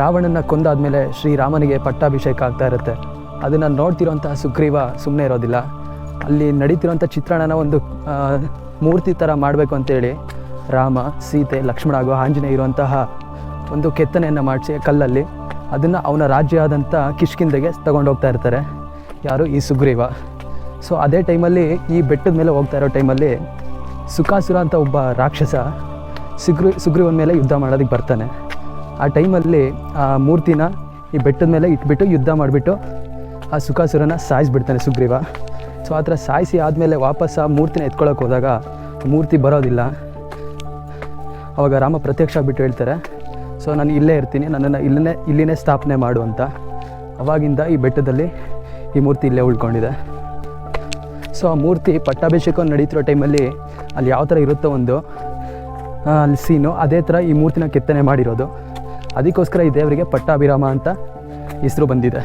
ರಾವಣನ ಕೊಂದಾದಮೇಲೆ ಶ್ರೀರಾಮನಿಗೆ ಪಟ್ಟಾಭಿಷೇಕ ಆಗ್ತಾ ಇರುತ್ತೆ. ಅದನ್ನು ನೋಡ್ತಿರೋಂಥ ಸುಗ್ರೀವ ಸುಮ್ಮನೆ ಇರೋದಿಲ್ಲ. ಅಲ್ಲಿ ನಡೀತಿರೋಂಥ ಚಿತ್ರಣನ ಒಂದು ಮೂರ್ತಿ ಥರ ಮಾಡಬೇಕು ಅಂತೇಳಿ ರಾಮ, ಸೀತೆ, ಲಕ್ಷ್ಮಣ ಹಾಗೂ ಆಂಜನೇಯ ಇರುವಂತಹ ಒಂದು ಕೆತ್ತನೆಯನ್ನು ಮಾಡಿಸಿ ಕಲ್ಲಲ್ಲಿ ಅದನ್ನು ಅವನ ರಾಜ್ಯ ಆದಂಥ ಕಿಷ್ಕಿಂಧೆಗೆ ತಗೊಂಡೋಗ್ತಾ ಇರ್ತಾರೆ. ಯಾರು? ಈ ಸುಗ್ರೀವ. ಸೊ ಅದೇ ಟೈಮಲ್ಲಿ ಈ ಬೆಟ್ಟದ ಮೇಲೆ ಹೋಗ್ತಾ ಇರೋ ಟೈಮಲ್ಲಿ ಸುಖಾಸುರ ಅಂತ ಒಬ್ಬ ರಾಕ್ಷಸ ಸುಗ್ರೀವನ ಮೇಲೆ ಯುದ್ಧ ಮಾಡೋದಕ್ಕೆ ಬರ್ತಾನೆ. ಆ ಟೈಮಲ್ಲಿ ಆ ಮೂರ್ತಿನ ಈ ಬೆಟ್ಟದ ಮೇಲೆ ಇಟ್ಬಿಟ್ಟು ಯುದ್ಧ ಮಾಡಿಬಿಟ್ಟು ಆ ಸುಖಾಸುರನ ಸಾಯಿಸ್ಬಿಡ್ತಾನೆ ಸುಗ್ರೀವ. ಸೊ ಆ ಥರ ಸಾಯಿಸಿ ಆದಮೇಲೆ ವಾಪಸ್ ಆ ಮೂರ್ತಿನ ಎತ್ಕೊಳ್ಳೋಕೆ ಹೋದಾಗ ಮೂರ್ತಿ ಬರೋದಿಲ್ಲ. ಆವಾಗ ರಾಮ ಪ್ರತ್ಯಕ್ಷ ಆಗಿಬಿಟ್ಟು ಹೇಳ್ತಾರೆ, ಸೊ ನಾನು ಇಲ್ಲೇ ಇರ್ತೀನಿ, ನನ್ನನ್ನು ಇಲ್ಲಿನೇ ಸ್ಥಾಪನೆ ಮಾಡು ಅಂತ. ಅವಾಗಿಂದ ಈ ಬೆಟ್ಟದಲ್ಲಿ ಈ ಮೂರ್ತಿ ಇಲ್ಲೇ ಉಳ್ಕೊಂಡಿದೆ. ಸೊ ಆ ಮೂರ್ತಿ ಪಟ್ಟಾಭಿಷೇಕ ನಡೀತಿರೋ ಟೈಮಲ್ಲಿ ಅಲ್ಲಿ ಯಾವ ಥರ ಇರುತ್ತೋ ಒಂದು ಅಲ್ಲಿ ಸೀನು, ಅದೇ ಥರ ಈ ಮೂರ್ತಿನ ಕೆತ್ತನೆ ಮಾಡಿರೋದು. ಅದಕ್ಕೋಸ್ಕರ ಈ ದೇವರಿಗೆ ಪಟ್ಟಾಭಿರಾಮ ಅಂತ ಹೆಸರು ಬಂದಿದೆ.